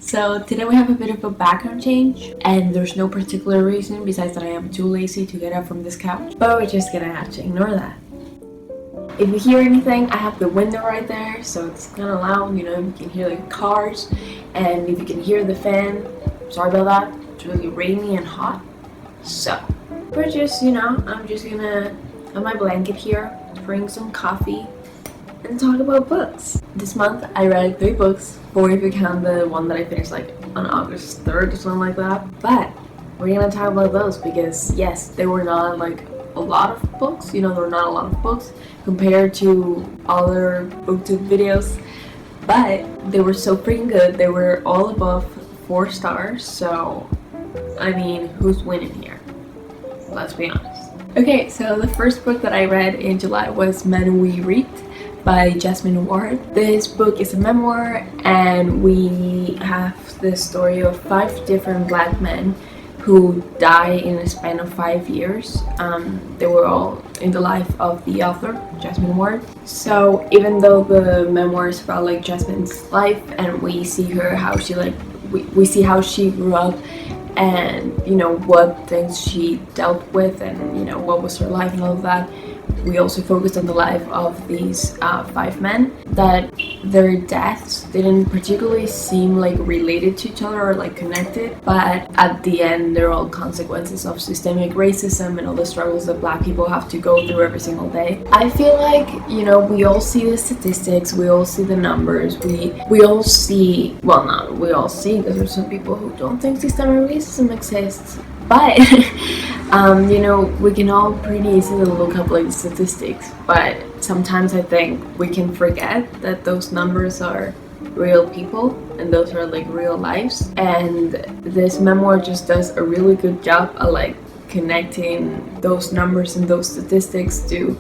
So today we have a bit of a background change, and there's no particular reason besides that I am too lazy to get up from this couch, but we're just gonna have to ignore that. If you hear anything, I have the window right there, so it's kind of loud, you know, you can hear the cars, and if you can hear the fan, sorry about that, it's really rainy and hot. So we're just, I'm just gonna have my blanket here, drink some coffee, and talk about books. This month I read 3 books, 4 if you count the one that I finished like on August 3rd or something like that. But we're gonna talk about those because yes, they were not like a lot of books, there were not a lot of books compared to other booktube videos, but they were so freaking good. They were all above 4 stars, so I mean, who's winning here? Let's be honest. Okay, so the first book that I read in July was Men We Read by Jesmyn. This book is a memoir, and we have the story of 5 different black men who die in a span of 5 years. They were all in the life of the author, Jesmyn. So even though the memoir is about like Jesmyn's life, and we see her how she we see how she grew up, and what things she dealt with, and what was her life and all of that. We also focused on the life of these 5 men, that their deaths didn't particularly seem like related to each other or like connected, but at the end they're all consequences of systemic racism and all the struggles that black people have to go through every single day. I feel like, we all see the statistics, we all see the numbers, we all see, well, not we all see, because there's some people who don't think systemic racism exists, but we can all pretty easily look up like the statistics, but sometimes I think we can forget that those numbers are real people and those are like real lives. And this memoir just does a really good job of like connecting those numbers and those statistics to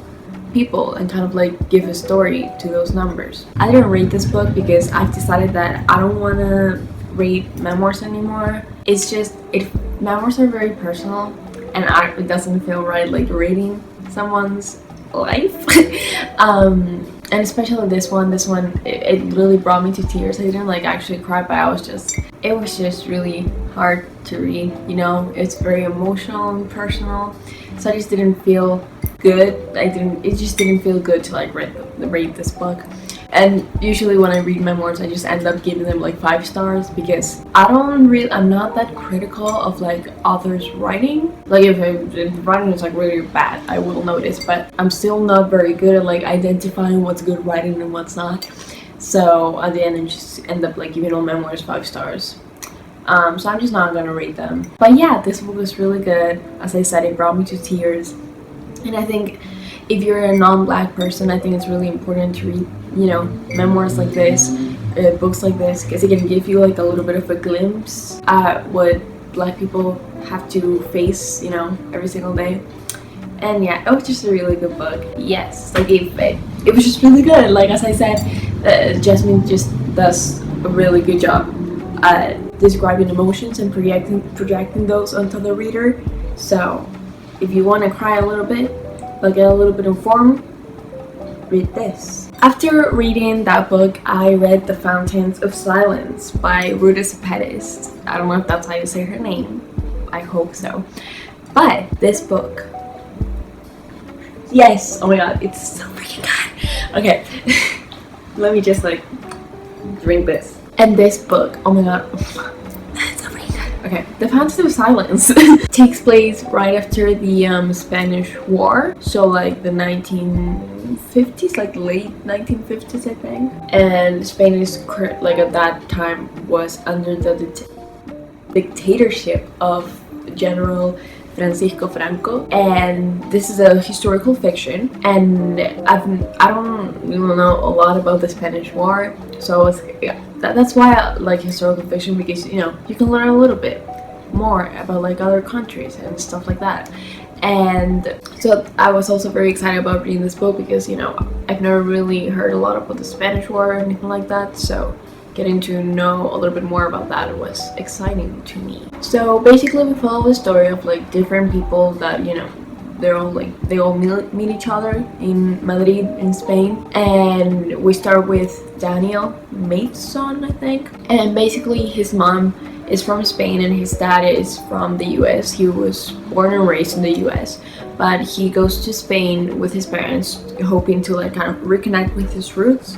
people and kind of like give a story to those numbers. I didn't read this book because I've decided that I don't want to read memoirs anymore. It's just, memoirs are very personal, and it doesn't feel right like reading someone's life. And especially this one, it really brought me to tears. I didn't like actually cry, but it was just really hard to read. It's very emotional and personal, so I just didn't feel good. It just didn't feel good to like read this book. And usually when I read memoirs, I just end up giving them like 5 stars because I'm not that critical of like authors' writing. Like if the writing is like really bad, I will notice, but I'm still not very good at like identifying what's good writing and what's not. So at the end, I just end up like giving all memoirs 5 stars. So I'm just not gonna read them. But yeah, this book was really good. As I said, it brought me to tears. And I think if you're a non-black person, I think it's really important to read memoirs like this, books like this, because it can give you like a little bit of a glimpse at what black people have to face every single day. And yeah, it was just a really good book. Yes, like it was just really good. Like as I said, Jesmyn just does a really good job at describing emotions and projecting those onto the reader. So if you want to cry a little bit, but get a little bit informed, read this. After reading that book, I read The Fountains of Silence by Ruta Sepetys. I don't know if that's how you say her name. I hope so. But this book, yes, oh my god, it's so freaking good. Okay, let me just like drink this. And this book, oh my god, it's so freaking good. Okay, The Fountains of Silence takes place right after the Spanish War, so like the 1950s, like late 1950s, I think. And Spain is like at that time was under the dictatorship of General Francisco Franco, and this is a historical fiction. And I don't really know a lot about the Spanish War, so that's why I like historical fiction, because you can learn a little bit more about like other countries and stuff like that. And so I was also very excited about reading this book because I've never really heard a lot about the Spanish War or anything like that, so getting to know a little bit more about that was exciting to me. So basically we follow the story of like different people that they all meet each other in Madrid in Spain, and we start with Daniel, mate's son, I think. And basically his mom is from Spain and his dad is from the US. He was born and raised in the US, but he goes to Spain with his parents hoping to like kind of reconnect with his roots.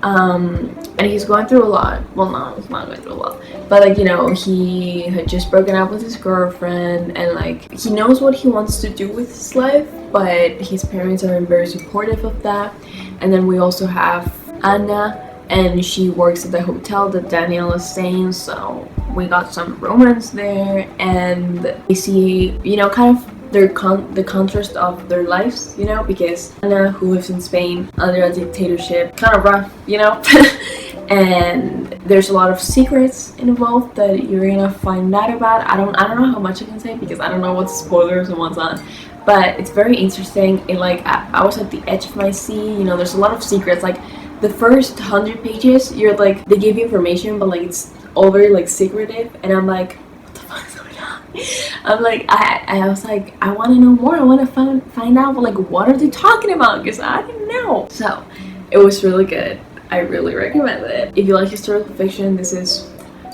And he's going through a lot. Well, no, he's not going through a lot, but like, you know, he had just broken up with his girlfriend, and like he knows what he wants to do with his life, but his parents aren't very supportive of that. And then we also have Anna, and she works at the hotel that Daniel is staying, so we got some romance there. And we see, you know, kind of the contrast of their lives, you know, because Anna, who lives in Spain under a dictatorship, kind of rough, you know. And there's a lot of secrets involved that you're gonna find out about. I don't know how much I can say because I don't know what's spoilers and what's not, but it's very interesting. It like I was at the edge of my seat, you know. There's a lot of secrets. Like the first 100 pages, you're like, they give you information, but like it's all very like secretive, and I'm like, what the fuck is going on? I'm like, I was like, I want to know more. I want to find out like what are they talking about, because I didn't know. So it was really good. I really recommend it. If you like historical fiction, this is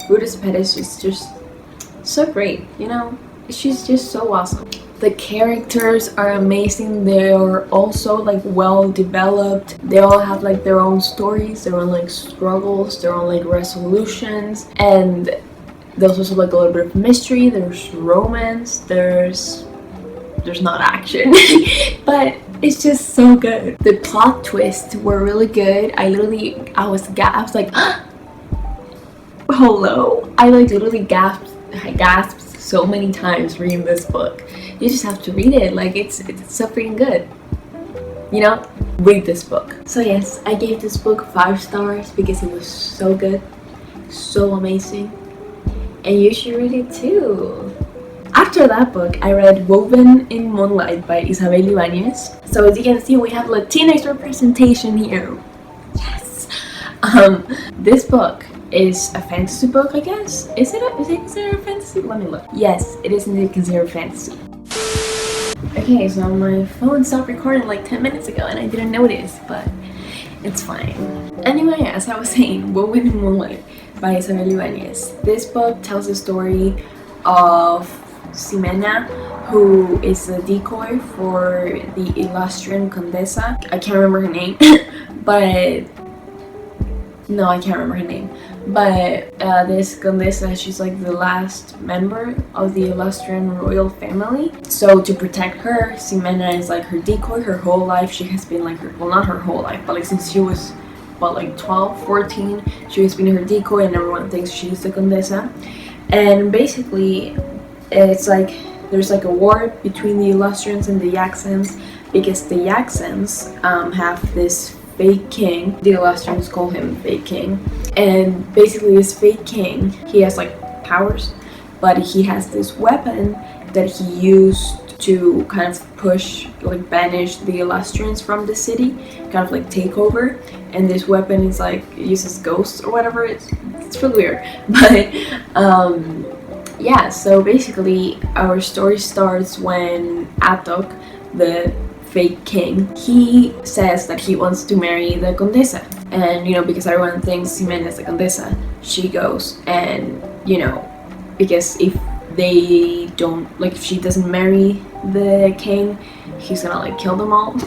Ruda's Pettis. It's just so great, you know. She's just so awesome. The characters are amazing. They are also like well developed. They all have like their own stories, their own like struggles, their own like resolutions, and there's also like a little bit of mystery. There's romance. There's not action, but it's just so good. The plot twists were really good. I was like, hello. I like literally gasped so many times reading this book. You just have to read it. Like it's so freaking good, you know. Read this book. So yes, I gave this book 5 stars because it was so good, so amazing, and you should read it too. After that book, I read Woven in Moonlight by Isabel Ibanez. So as you can see, we have Latinx representation here. Yes. This book is a fantasy book, I guess. Is it considered a fantasy? Let me look. Yes, it is indeed considered fantasy. Okay, so my phone stopped recording like 10 minutes ago and I didn't notice, but it's fine. Anyway, as I was saying, Woven in Moonlight by Isabel Ibanez. This book tells the story of Ximena, who is a decoy for the Illustrian Condesa. I can't remember her name, but no, I can't remember her name. But this Condesa, she's like the last member of the Illustrian royal family. So to protect her, Ximena is like her decoy her whole life. She has been like her, well, not her whole life, but like since she was about like 12, 14, she has been her decoy, and everyone thinks she's the Condesa. And basically, it's like there's like a war between the Illustrians and the Yaxans, because the Yaxans have this fake king. The Illustrians call him fake king, and basically this fake king, he has like powers, but he has this weapon that he used to kind of push, like banish the Illustrians from the city, kind of like take over. And this weapon is like, it uses ghosts or whatever. It's really weird, but yeah, so basically our story starts when Atok, the fake king, he says that he wants to marry the Condesa. And, you know, because everyone thinks Ximena is the Condesa, she goes and, you know, because if they don't, like, if she doesn't marry the king, he's gonna like kill them all.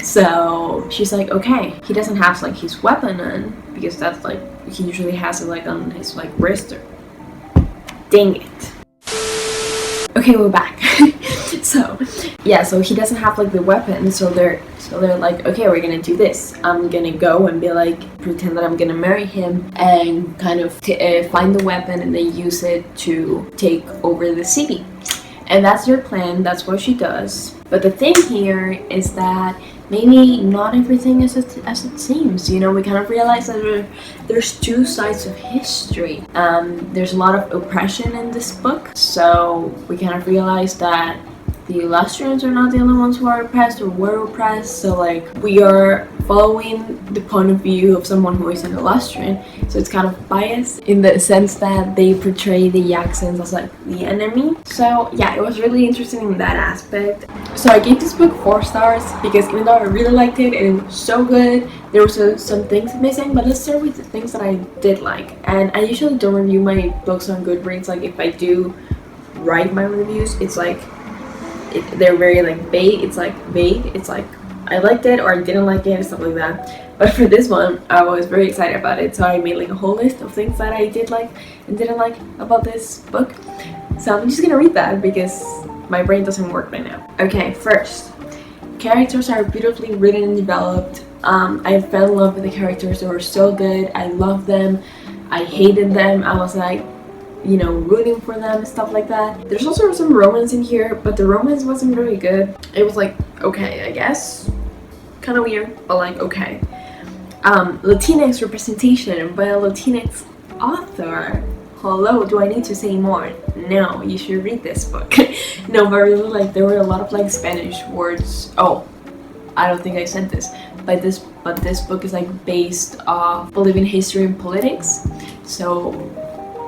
So she's like, okay. He doesn't have like his weapon on, because that's like, he usually has it like on his like wrist or, dang it. Okay, we're back. So yeah, so he doesn't have like the weapon, so they're like, okay, we're gonna do this. I'm gonna go and be like, pretend that I'm gonna marry him and kind of find the weapon and then use it to take over the city. And that's their plan. That's what she does. But the thing here is that maybe not everything is as it seems. You know, we kind of realize that there's 2 sides of history. There's a lot of oppression in this book, so we kind of realize that the illustrians are not the only ones who are oppressed or were oppressed. So like we are following the point of view of someone who is an illustrian, so it's kind of biased in the sense that they portray the Yaxans as like the enemy. So yeah, it was really interesting in that aspect. So I gave this book 4 stars because even though I really liked it and it was so good, there was some things missing. But let's start with the things that I did like. And I usually don't review my books on Goodreads. Like if I do write my reviews, it's like they're very like vague. It's like I liked it or I didn't like it and stuff like that. But for this one, I was very excited about it, so I made like a whole list of things that I did like and didn't like about this book. So I'm just gonna read that because my brain doesn't work right now. Okay, first, characters are beautifully written and developed. I fell in love with the characters. They were so good. I loved them. I hated them. I was like, you know, rooting for them and stuff like that. There's also some romance in here, but the romance wasn't very good. It was like, okay, I guess. Kind of weird, but like, okay. Latinx representation by a Latinx author. Hello, do I need to say more? No, you should read this book. No, but really, like, there were a lot of like Spanish words. Oh, I don't think I said this, but this book is like based off Bolivian history and politics. So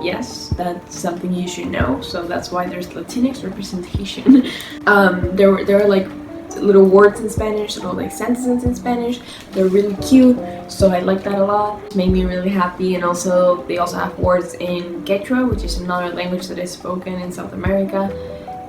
yes, that's something you should know. So that's why there's Latinx representation. There were like little words in Spanish, little like sentences in Spanish. They're really cute, so I like that a lot. It made me really happy. And also they also have words in Quechua, which is another language that is spoken in South America.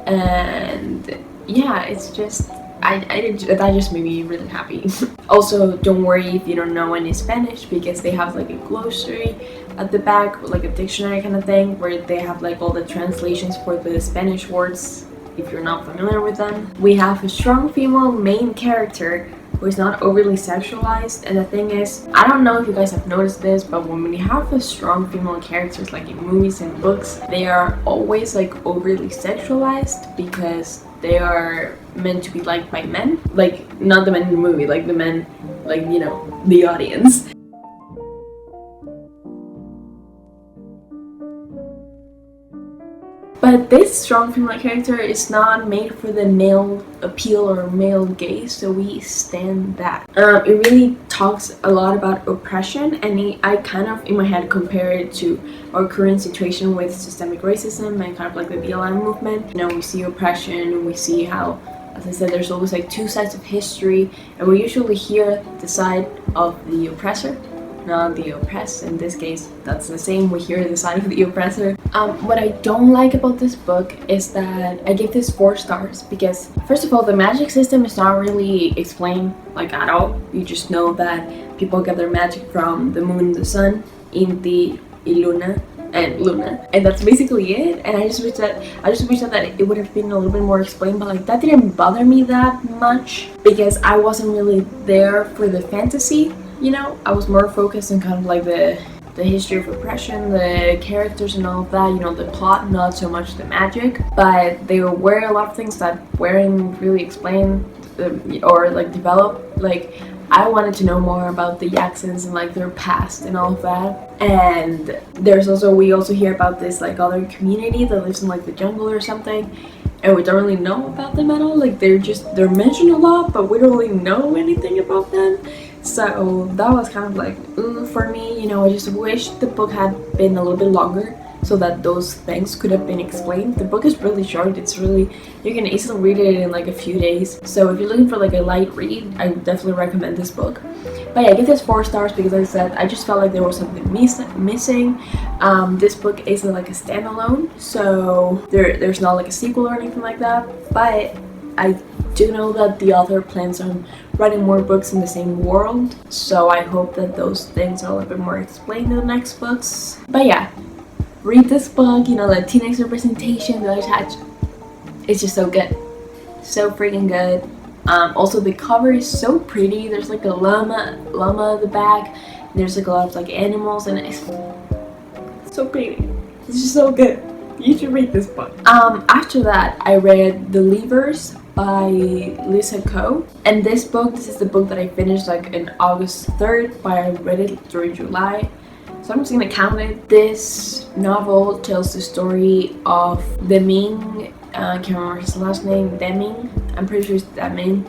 And yeah, it's just that just made me really happy. Also, don't worry if you don't know any Spanish, because they have like a glossary at the back, like a dictionary kind of thing, where they have like all the translations for the Spanish words if you're not familiar with them. We have a strong female main character who is not overly sexualized. And the thing is, I don't know if you guys have noticed this, but when we have a strong female characters like in movies and books, they are always like overly sexualized because they are meant to be liked by men. Like, not the men in the movie, like the men, like, you know, the audience. But this strong female character is not made for the male appeal or male gaze, so we stand that. It really talks a lot about oppression, and I kind of in my head compare it to our current situation with systemic racism and kind of like the BLM movement. You know, we see oppression, we see how, as I said, there's always like 2 sides of history, and we usually hear the side of the oppressor, not the oppressed. In this case, that's the same. We hear the side of the oppressor. What I don't like about this book is that I give this 4 stars because, first of all, the magic system is not really explained like at all. You just know that people get their magic from the moon, the sun, Inti, Luna, and that's basically it. And I just wish that it would have been a little bit more explained, but like that didn't bother me that much because I wasn't really there for the fantasy. You know, I was more focused on kind of like the history of oppression, the characters and all of that, you know, the plot, not so much the magic. But there were a lot of things that weren't really explained or like developed. Like, I wanted to know more about the Yaxans and like their past and all of that. And we also hear about this like other community that lives in like the jungle or something, and we don't really know about them at all. Like, they're mentioned a lot, but we don't really know anything about them. So that was kind of like for me, you know. I just wish the book had been a little bit longer so that those things could have been explained. The book is really short. You can easily read it in like a few days. So if you're looking for like a light read, I would definitely recommend this book. But yeah, I give this 4 stars because, like I said, I just felt like there was something missing. This book isn't like a standalone, so there's not like a sequel or anything like that. But I do know that the author plans on writing more books in the same world, so I hope that those things are a little bit more explained in the next books. But yeah, read this book. You know, Latinx representation, the attach, it's just so good, so freaking good. Also, the cover is so pretty. There's like a llama at the back, and there's like a lot of like animals, and it's so pretty. It's just so good. You should read this book. After that, I read The Leavers by Lisa Ko, and this is the book that I finished like in August 3rd, but I read it during July, so I'm just gonna count it. This novel tells the story of the main I can't remember his last name, Deming. I'm pretty sure it's Deming.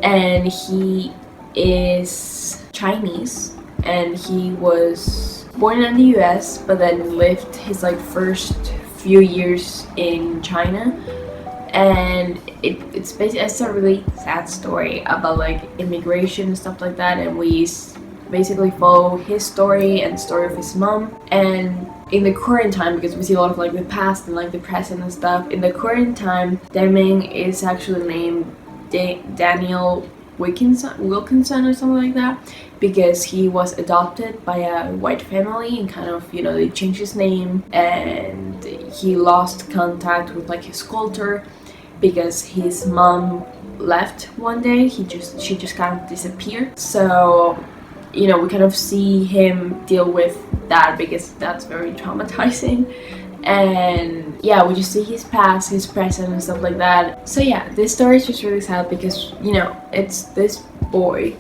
And he is Chinese, and he was born in the US, but then lived his like first few years in China. And it's a really sad story about like immigration and stuff like that, and we basically follow his story and the story of his mom. And in the current time, because we see a lot of like the past and like the present and stuff, in the current time, Deming is actually named Daniel Wilkinson or something like that, because he was adopted by a white family, and kind of, you know, they changed his name, and he lost contact with like his culture because his mom left one day. She just kind of disappeared. So, you know, we kind of see him deal with that, because that's very traumatizing. And yeah, we just see his past, his present, and stuff like that. So yeah, this story is just really sad, because, you know, it's this boy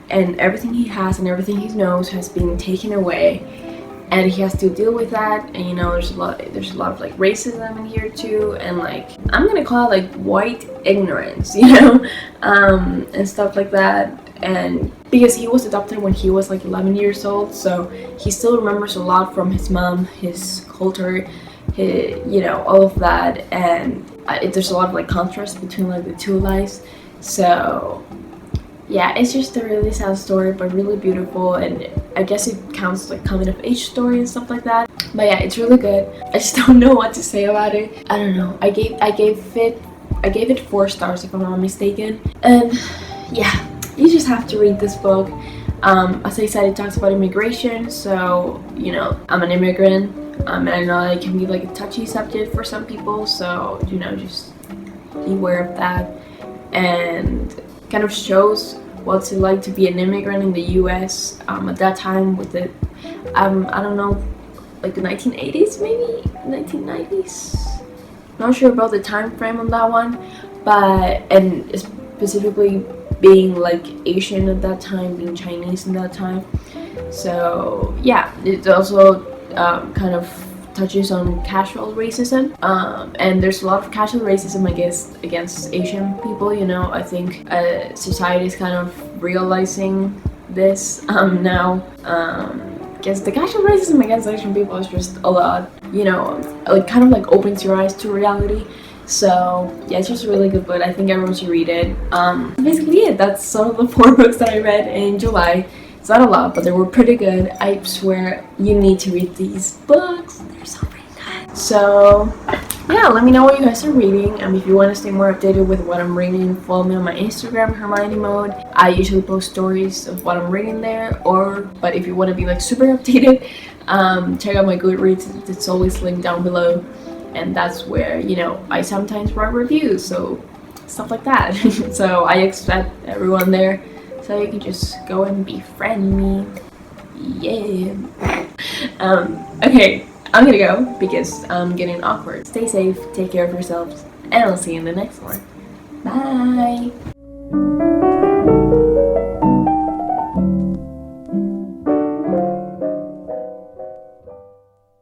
and everything he has and everything he knows has been taken away, and he has to deal with that. And, you know, there's a lot of like racism in here too, and like, I'm gonna call it like white ignorance, you know, and stuff like that. And because he was adopted when he was like 11 years old, so he still remembers a lot from his mom, his culture, you know, all of that. And there's a lot of like contrast between like the two lives. So yeah, it's just a really sad story, but really beautiful, and I guess it counts like coming of age story and stuff like that. But yeah, it's really good. I just don't know what to say about it. I don't know. I gave it 4 stars if I'm not mistaken. And yeah, you just have to read this book. As I said, it talks about immigration, so, you know, I'm an immigrant, and I know it can be like a touchy subject for some people, so, you know, just be aware of that. And kind of shows what's it like to be an immigrant in the US at that time, with the I don't know, like the 1980s, maybe 1990s. Not sure about the time frame on that one, but, and specifically being like Asian at that time, being Chinese at that time. So yeah, it also kind of touches on casual racism, and there's a lot of casual racism, I guess, against Asian people. You know, I think society is kind of realizing this now. Because the casual racism against Asian people is just a lot, you know, like kind of like opens your eyes to reality. So yeah, it's just a really good book. I think everyone should read it. Basically it. That's some of the 4 books that I read in July. It's not a lot, but they were pretty good. I swear you need to read these books. They're so pretty good. So yeah, let me know what you guys are reading. If you want to stay more updated with what I'm reading, follow me on my Instagram, Hermione Mode. I usually post stories of what I'm reading there. But if you want to be like super updated, check out my Goodreads. It's always linked down below. And that's where, you know, I sometimes write reviews, so stuff like that. So I expect everyone there, so you can just go and befriend me. Yeah. Okay, I'm gonna go because I'm getting awkward. Stay safe, take care of yourselves, and I'll see you in the next one. Bye.